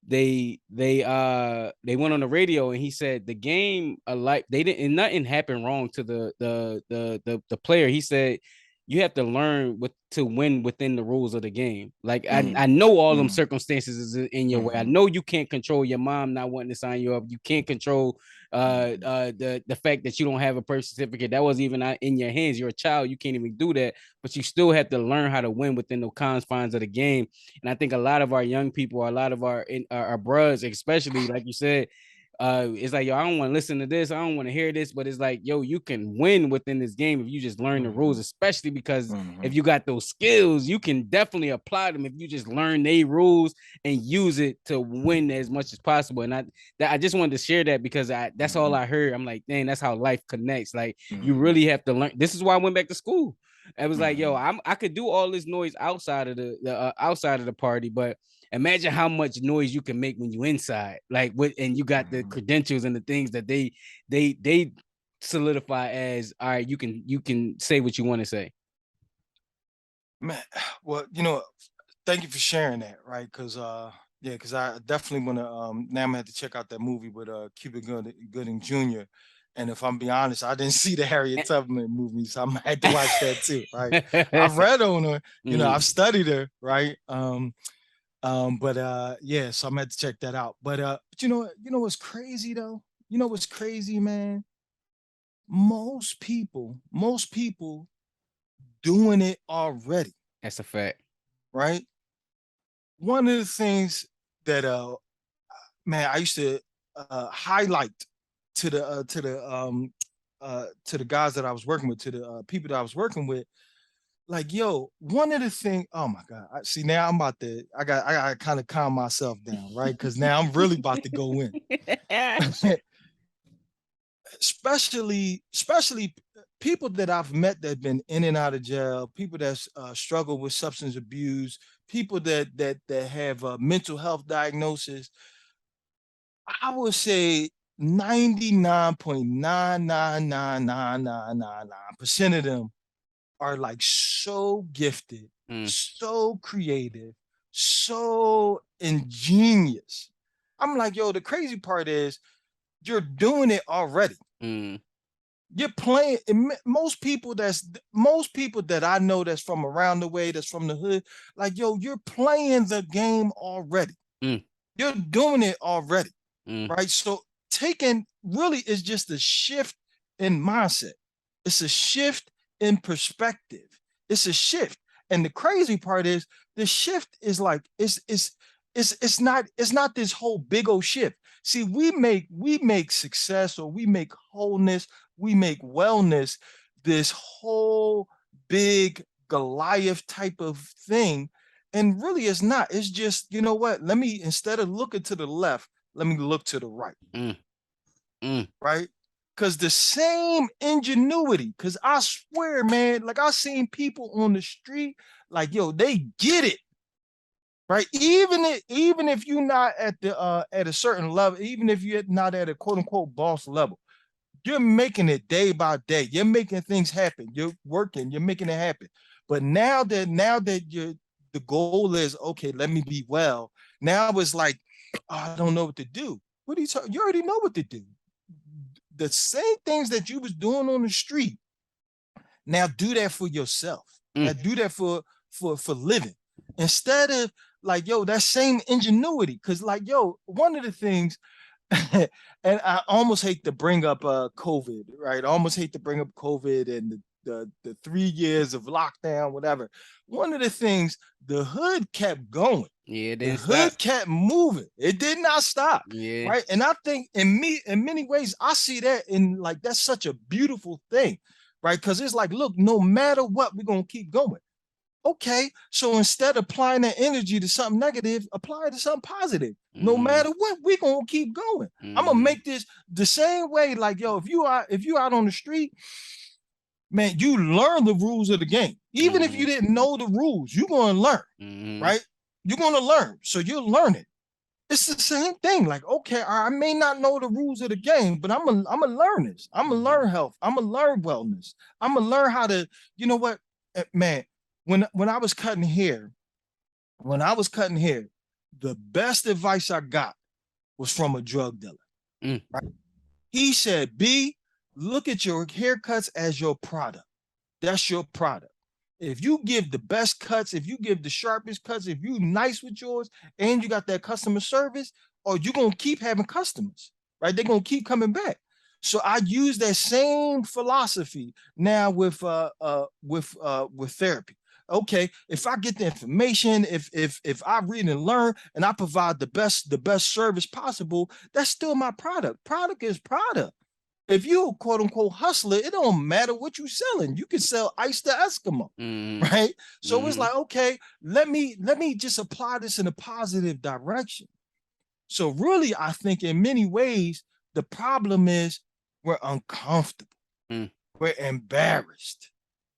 they went on the radio and he said the game alike they didn't, and nothing happened wrong to the player. He said you have to learn to win within the rules of the game. Like I know all them Mm-hmm. circumstances is in your way. I Mm-hmm. know you can't control your mom not wanting to sign you up. You can't control Mm-hmm. the fact that you don't have a birth certificate. That wasn't even in your hands. You're a child. You can't even do that. But you still have to learn how to win within the confines of the game. And I think a lot of our young people, a lot of our bros, especially like you said, it's like, yo, I don't want to listen to this, I don't want to hear this, but it's like, yo, you can win within this game if you just learn the rules, Mm-hmm. especially because Mm-hmm. if you got those skills, you can definitely apply them if you just learn they rules and use it to win as much as possible. And I just wanted to share that because that's all Mm-hmm. I heard. I'm like, dang, that's how life connects. Like you Mm-hmm. really have to learn. This is why I went back to school. I was like, yo, Mm-hmm. I could do all this noise outside of the outside of the party, but Imagine how much noise you can make when you inside, like what, and you got the credentials and the things that they solidify as, all right, you can say what you want to say. Man, well, thank you for sharing that, right? Because yeah, because I definitely want to now I'm gonna have to check out that movie with Cuba Gooding Jr. And if I'm being honest, I didn't see the Harriet Tubman movie, so I might have to watch that too, right? I've read on her, I've studied her, right? But yeah, so I'm gonna have to check that out. But what's crazy though? You know what's crazy, man? Most people doing it already, That's a fact. right? One of the things that man, I used to highlight to the guys that I was working with, to the people that I was working with, like, yo, one of the things, oh my God. See, now I'm about to, I gotta kind of calm myself down, right? Because now I'm really about to go in. especially people that I've met that have been in and out of jail, people that struggle with substance abuse, people that have mental health diagnosis. I would say 99.9999999% of them are like so gifted, so creative, so ingenious. I'm like, yo, the crazy part is you're doing it already. You're playing. Most people that I know that's from around the way, that's from the hood, like, yo, you're playing the game already. You're doing it already. Right? So taking really is just a shift in mindset. It's a shift in perspective. It's a shift. And the crazy part is the shift is like it's not this whole big old shift. See, we make success, or we make wholeness, we make wellness this whole big Goliath type of thing. And really it's not. It's just, you know what? Let me, instead of looking to the left, let me look to the right. Right? Because the same ingenuity, because I swear, man, like I seen people on the street, like, yo, they get it. Right. Even if you're not at a certain level, even if you're not at a quote unquote boss level, you're making it day by day. You're making things happen. You're working, you're making it happen. But now that you're, the goal is, okay, let me be well. Now it's like, oh, I don't know what to do. What are you talking? You already know what to do. The same things that you was doing on the street, now do that for yourself. Now do that for living. Instead of like, yo, that same ingenuity. Cause like, yo, one of the things, and I almost hate to bring up COVID, right? I almost hate to bring up COVID and the 3 years of lockdown, whatever. One of the things, the hood kept going. Yeah, it The didn't stop. hood kept moving. It did not stop. Yeah. Right. And I think in many ways, I see that in like, that's such a beautiful thing, right? Because it's like, look, no matter what, we're gonna keep going. Okay, so instead of applying that energy to something negative, apply it to something positive. No matter what, we're gonna keep going. I'm gonna make this the same way. Like, yo, if you out on the street, man, you learn the rules of the game. Even if you didn't know the rules, you're gonna learn, right? You're gonna learn. So you'll learn it. It's the same thing. Like, okay, I may not know the rules of the game, but I'm gonna learn this. I'm gonna learn health. I'm gonna learn wellness. I'm gonna learn how to, you know what, man. When I was cutting hair, the best advice I got was from a drug dealer. Right? He said, "B, look at your haircuts as your product. That's your product. If you give the best cuts, if you give the sharpest cuts, if you nice with yours, and you got that customer service, or you're gonna keep having customers, right? They're gonna keep coming back." So I use that same philosophy now with therapy. Okay, if I get the information, if I read and learn, and I provide the best service possible, that's still my product. Product is product. If you a quote unquote hustler, it don't matter what you selling. You can sell ice to Eskimo, right? So it's like, okay, let me just apply this in a positive direction. So really, I think in many ways, the problem is we're uncomfortable. We're embarrassed,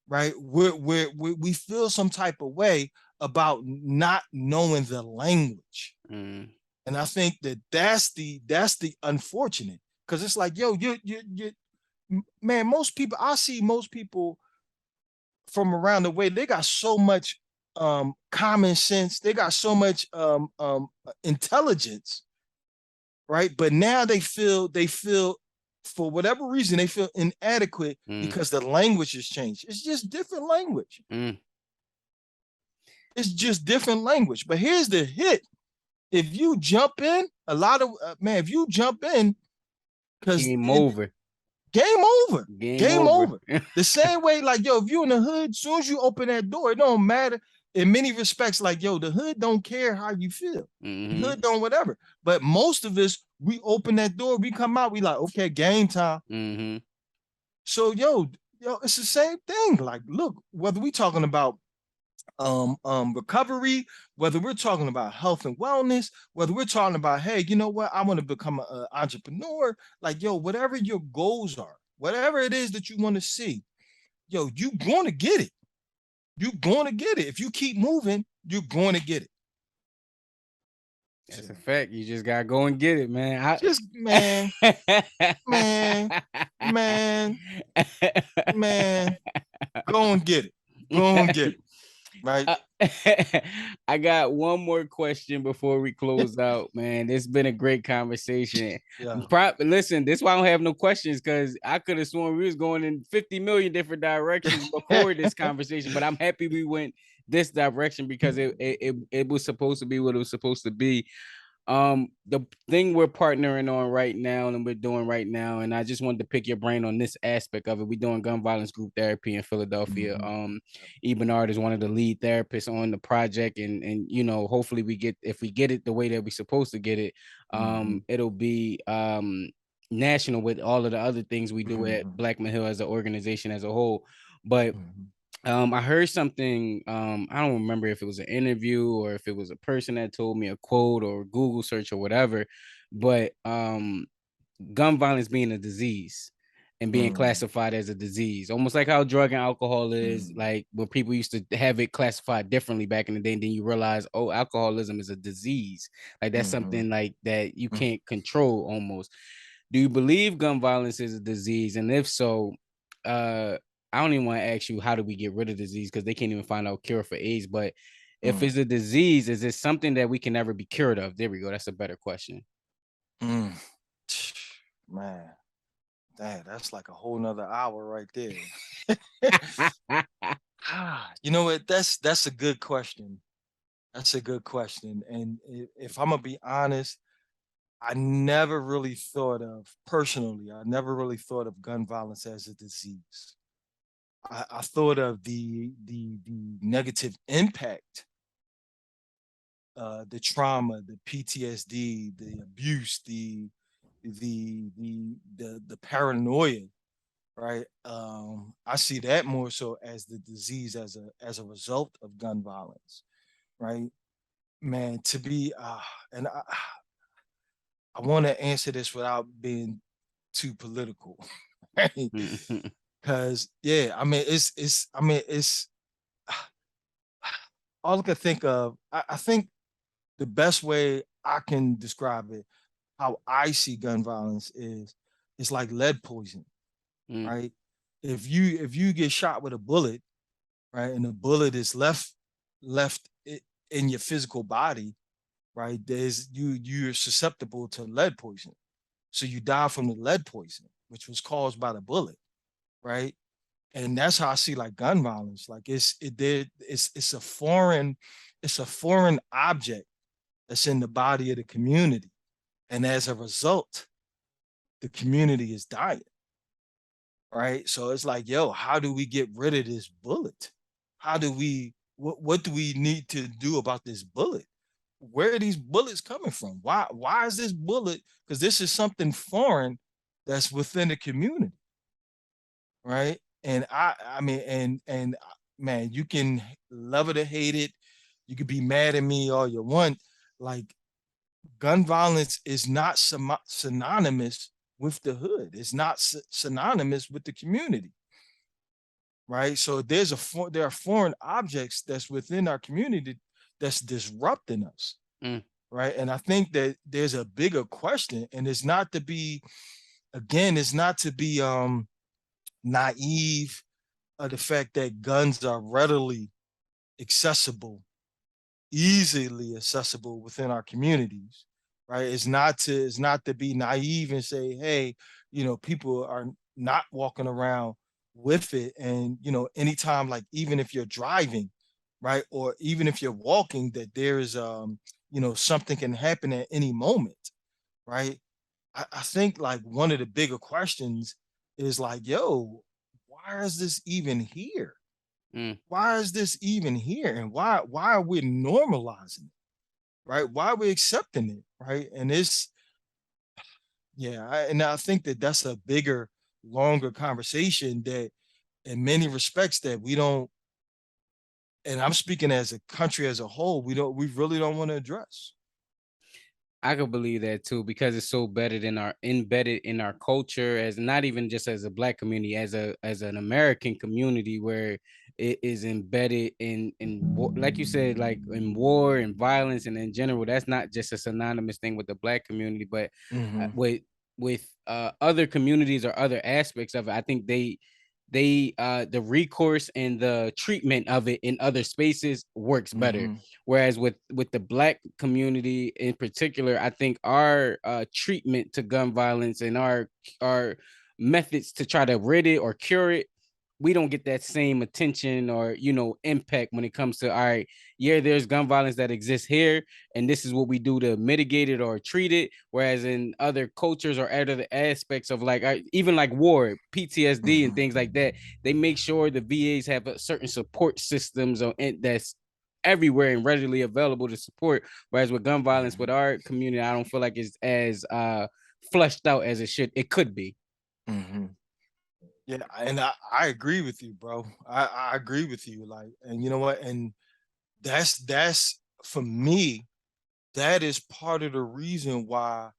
right? We feel some type of way about not knowing the language. Mm. And I think that that's the unfortunate, because it's like, yo, you man, most people, I see most people from around the way, they got so much common sense, they got so much intelligence, right? But now they feel for whatever reason they feel inadequate Mm. because the language has changed. It's just different language. Mm. It's just different language. But here's the hit: if you jump in, a lot of man, if you jump in, because Game it over. game over, Game game over. over. The same way, like, yo, if you in the hood, as soon as you open that door, it don't matter. In many respects, like, yo, the hood don't care how you feel. The Mm-hmm. hood don't whatever. But most of us, we open that door, we come out, we like, okay, game time. Mm-hmm. So yo, it's the same thing. Like, look, whether we talking about recovery, whether we're talking about health and wellness, whether we're talking about, hey, you know what, I want to become an entrepreneur, like, yo, whatever your goals are, whatever it is that you want to see, yo, you going to get it. You going to get it. If you keep moving, you're going to get it. That's So a fact. You just gotta go and get it, man. just, man, man, man, go and get it. Go and get it. Right. Uh, I got one more question before we close out, man. It's been a great conversation. Yeah. Listen, this is why I don't have no questions, because I could have sworn we was going in 50 million different directions before this conversation, but I'm happy we went this direction because it was supposed to be what it was supposed to be. The thing we're partnering on right now and we're doing right now, and I just wanted to pick your brain on this aspect of it. We're doing gun violence group therapy in Philadelphia. Mm-hmm. Ebenard is one of the lead therapists on the project, and you know, hopefully we get, if we get it the way that we're supposed to get it, Mm-hmm. it'll be national with all of the other things we do at Mm-hmm. Blackman Hill as an organization as a whole. But Mm-hmm. I heard something. I don't remember if it was an interview or if it was a person that told me a quote or Google search or whatever. But gun violence being a disease and being Mm-hmm. classified as a disease, almost like how drug and alcohol is. Mm-hmm. Like when people used to have it classified differently back in the day, and then you realize, oh, alcoholism is a disease. Like that's Mm-hmm. something like that you can't control almost. Do you believe gun violence is a disease? And if so, uh, I don't even want to ask you how do we get rid of disease, because they can't even find out cure for AIDS. But if Mm-hmm. it's a disease, is it something that we can never be cured of? There we go. That's a better question. Mm. Man, that's like a whole nother hour right there. You know what? That's a good question. That's a good question. And if I'm gonna be honest, I never really thought of personally, I never really thought of gun violence as a disease. I thought of the negative impact, the trauma, the PTSD, the abuse, the paranoia, right? I see that more so as the disease, as a result of gun violence, right? Man, to be and I want to answer this without being too political, right? Because yeah, I mean it's all I can think of. I think the best way I can describe it, how I see gun violence is, it's like lead poison, Mm, right? If you get shot with a bullet, right, and the bullet is left in your physical body, right, you're susceptible to lead poison. So you die from the lead poison, which was caused by the bullet, right? And that's how I see like gun violence. Like it's a foreign object that's in the body of the community. And as a result, the community is dying. Right. So it's like, yo, how do we get rid of this bullet? How do we what do we need to do about this bullet? Where are these bullets coming from? Why is this bullet? Because this is something foreign that's within the community, right? And I mean, and man, you can love it or hate it. You could be mad at me all you want. Like, gun violence is not synonymous with the hood. It's not synonymous with the community, right? So there are foreign objects that's within our community that's disrupting us, Mm, right? And I think that there's a bigger question, and it's not to be, again, it's not to be naive of the fact that guns are readily accessible, easily accessible within our communities, right? It's not to be naive and say, hey, people are not walking around with it. And anytime, like, even if you're driving, right, or even if you're walking, that there is something can happen at any moment, right? I think, like, one of the bigger questions is like, yo, why is this even here? mm. Why is this even here? And why are we normalizing it? Right? Why are we accepting it? Right? And it's yeah, and I think that that's a bigger, longer conversation that, in many respects, that we don't. And I'm speaking as a country as a whole, we really don't want to address. I could believe that too because it's so embedded in our culture as not even just as a black community, as an American community where it is embedded like you said, like in war and violence and in general. That's not just a synonymous thing with the black community, but Mm-hmm. with other communities or other aspects of it. I think they the recourse and the treatment of it in other spaces works better. Mm-hmm. Whereas with the black community in particular, I think our treatment to gun violence and our methods to try to rid it or cure it, we don't get that same attention or impact when it comes to, all right, yeah, there's gun violence that exists here, and this is what we do to mitigate it or treat it. Whereas in other cultures or other aspects of like even like war, PTSD, and Mm-hmm. things like that, they make sure the VAs have a certain support systems that's everywhere and readily available to support. Whereas with gun violence, with our community, I don't feel like it's as flushed out as it could be. Mm-hmm. Yeah, and I agree with you, bro. I agree with you. Like, and you know what? And that's for me, that is part of the reason why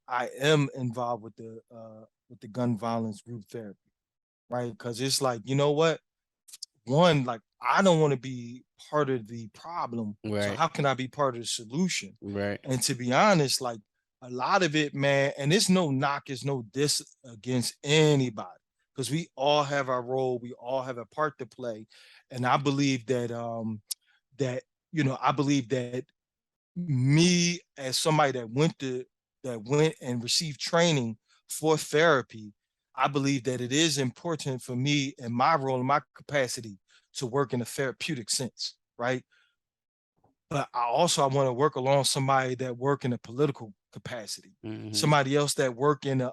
I am involved with the gun violence group therapy, right? Because it's like, you know what? One, like, I don't want to be part of the problem, so Right, how can I be part of the solution? right. And to be honest, like, a lot of it, man, and it's no knock, it's no diss against anybody, because we all have our role, we all have a part to play. And I believe that I believe that me, as somebody that went and received training for therapy, I believe that it is important for me in my role, in my capacity, to work in a therapeutic sense, right? But I want to work along somebody that work in a political capacity, Hmm. somebody else that work in a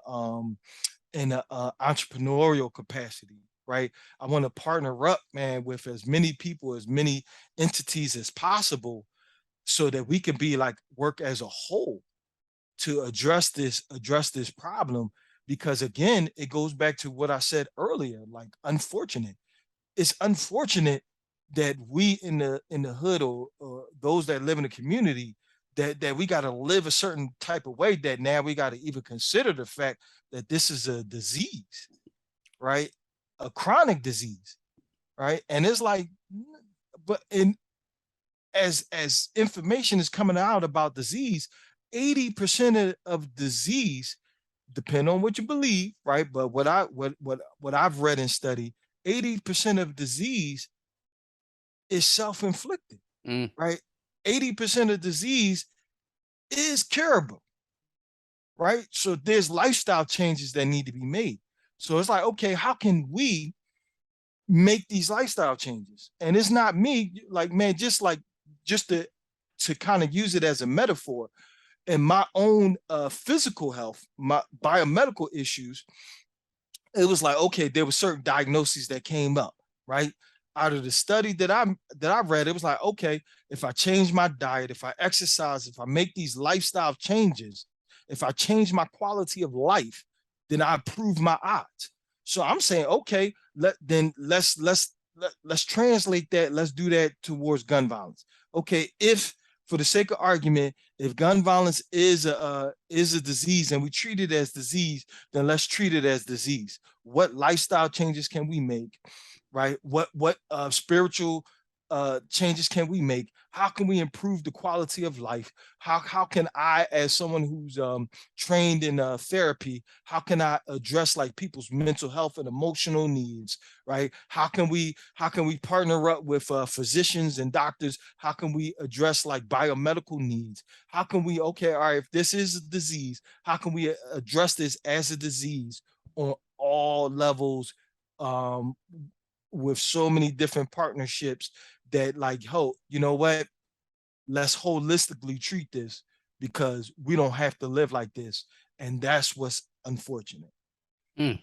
entrepreneurial capacity, right? I want to partner up, man, with as many people, as many entities as possible, so that we can be like, work as a whole to address this problem. Because again, it goes back to what I said earlier, like, unfortunate, it's unfortunate that we in the hood, or those that live in the community, that we got to live a certain type of way, that now we got to even consider the fact that this is a disease, right? A chronic disease, right? And it's like, but in as information is coming out about disease, 80% of disease, depend on what you believe, right? But what I've read and studied, 80% of disease is self-inflicted, Mm, right? 80% of disease is curable, right? So there's lifestyle changes that need to be made. So it's like, okay, how can we make these lifestyle changes? And it's not me, like, man, just to kind of use it as a metaphor, in my own physical health, my biomedical issues, it was like, okay, there were certain diagnoses that came up, right? Out of the study that I read, it was like, okay, if I change my diet, if I exercise, if I make these lifestyle changes, if I change my quality of life, then I improve my odds. So I'm saying, okay, let's translate that. Let's do that towards gun violence. Okay, if for the sake of argument, if gun violence is a disease and we treat it as disease, then let's treat it as disease. What lifestyle changes can we make, right? What spiritual changes can we make? How can we improve the quality of life? How can I, as someone who's trained in therapy, how can I address like people's mental health and emotional needs, right? How can we partner up with physicians and doctors? How can we address like biomedical needs? How can we, okay, all right, if this is a disease, how can we address this as a disease on all levels, um, with so many different partnerships that like, you know what? Let's holistically treat this because we don't have to live like this. And that's what's unfortunate. Mm.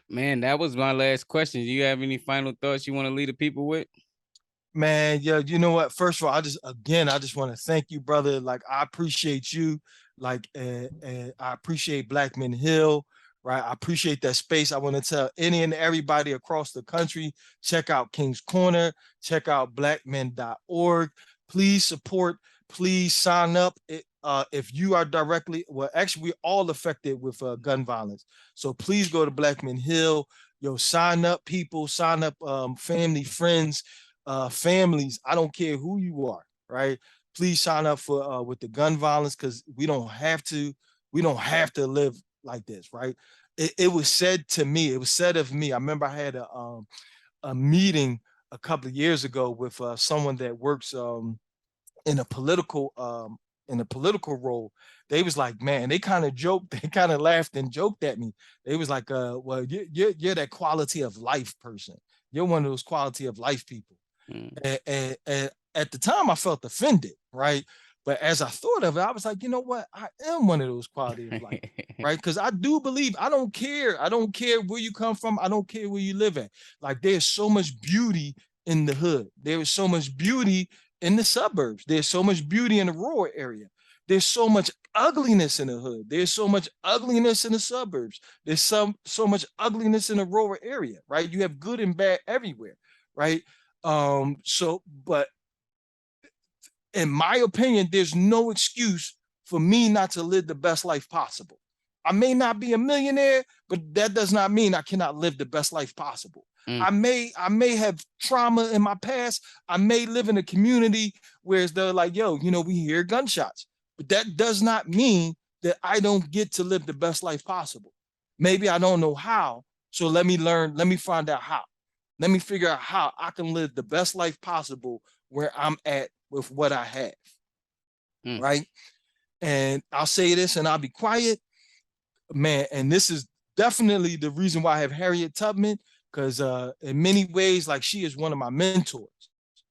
Man, that was my last question. Do you have any final thoughts you want to leave the people with? Man, yeah, you know what? First of all, I just want to thank you, brother. Like, I appreciate you. Like, I appreciate Black Men Hill, right? I appreciate that space. I want to tell any and everybody across the country, check out King's Corner, check out blackmen.org. Please support, please sign up. If you are directly, well, actually, we're all affected with gun violence. So please go to Black Men Hill. Yo, sign up, people, sign up, family, friends, families. I don't care who you are, right? Please sign up for with the gun violence because we don't have to. We don't have to live like this, right? It was said to me. It was said of me. I remember I had a meeting a couple of years ago with someone that works in a political role. They was like, man, they kind of joked, they kind of laughed and joked at me. They was like, well, you're that quality of life person. You're one of those quality of life people. Mm. And at the time, I felt offended, right? But as I thought of it, I was like, you know what? I am one of those quality of life, right? Because I do believe I don't care. I don't care where you come from. I don't care where you live at. Like there's so much beauty in the hood. There is so much beauty in the suburbs. There's so much beauty in the rural area. There's so much ugliness in the hood. There's so much ugliness in the suburbs. There's so much ugliness in the rural area, right? You have good and bad everywhere, right? But in my opinion, there's no excuse for me not to live the best life possible. I may not be a millionaire, but that does not mean I cannot live the best life possible. Mm. I may have trauma in my past. I may live in a community where they're like, yo, we hear gunshots, but that does not mean that I don't get to live the best life possible. Maybe I don't know how. So let me learn, let me find out how. Let me figure out how I can live the best life possible where I'm at with what I have. Mm. Right. And I'll say this and I'll be quiet, man. And this is definitely the reason why I have Harriet Tubman, because in many ways, like she is one of my mentors.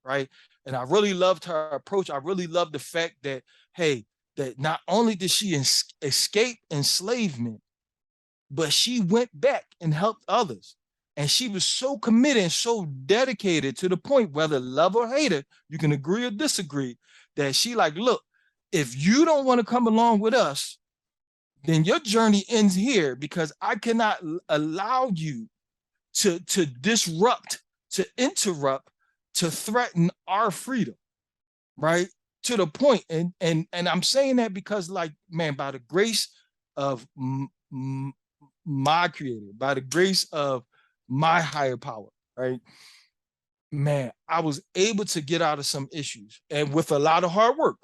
Right. And I really loved her approach. I really loved the fact that, hey, that not only did she escape enslavement, but she went back and helped others. And she was so committed and so dedicated to the point, whether love or hate her, you can agree or disagree, that she like, look, if you don't want to come along with us, then your journey ends here because I cannot allow you to disrupt, to interrupt, to threaten our freedom, right? To the point, and I'm saying that because, like, man, by the grace of my creator, by the grace of my higher power, right? Man, I was able to get out of some issues and with a lot of hard work.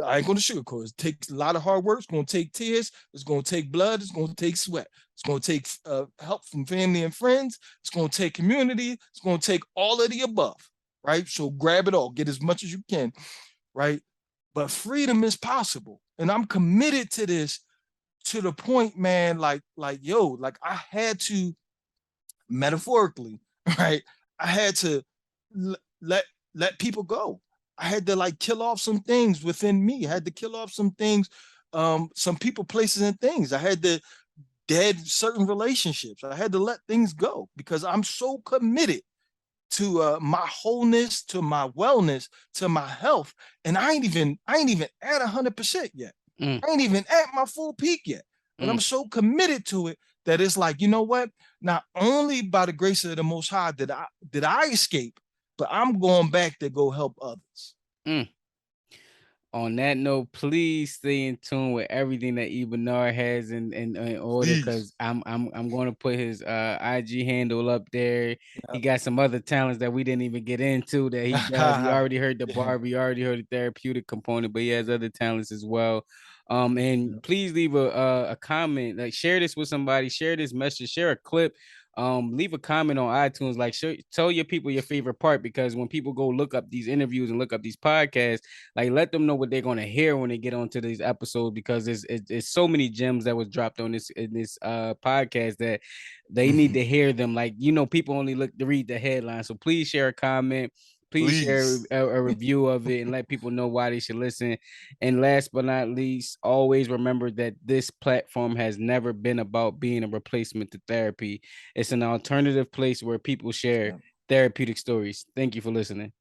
I ain't going to sugarcoat it. It takes a lot of hard work. It's going to take tears. It's going to take blood. It's going to take sweat. It's going to take help from family and friends. It's going to take community. It's going to take all of the above, right? So grab it all. Get as much as you can, right? But freedom is possible. And I'm committed to this to the point, man, like I had to, metaphorically, right? I had to let let people go. I had to like kill off some things within me. I had to kill off some things, some people, places, and things. I had to dead certain relationships. I had to let things go because I'm so committed to my wholeness, to my wellness, to my health, and I ain't even at 100% yet. Mm. I ain't even at my full peak yet, but I'm Mm. so committed to it that it's like, you know what? Not only by the grace of the Most High did I escape, but I'm going back to go help others. Mm. On that note, please stay in tune with everything that Ebenar has in order, Please. because I'm going to put his IG handle up there. He Yep. got some other talents that we didn't even get into that he does. We Yeah. already heard the barber, we already heard the therapeutic component, but he has other talents as well. And please leave a comment, like share this with somebody, share this message, share a clip. Leave a comment on iTunes, like tell your people your favorite part, because when people go look up these interviews and look up these podcasts, like let them know what they're gonna hear when they get onto these episodes, because there's so many gems that was dropped on this in this podcast that they need Mhm. to hear them. Like, you know, people only look to read the headline. So please share a comment. Please share Please. a review of it and let people know why they should listen. And last but not least, always remember that this platform has never been about being a replacement to therapy. It's an alternative place where people share Yeah. therapeutic stories. Thank you for listening.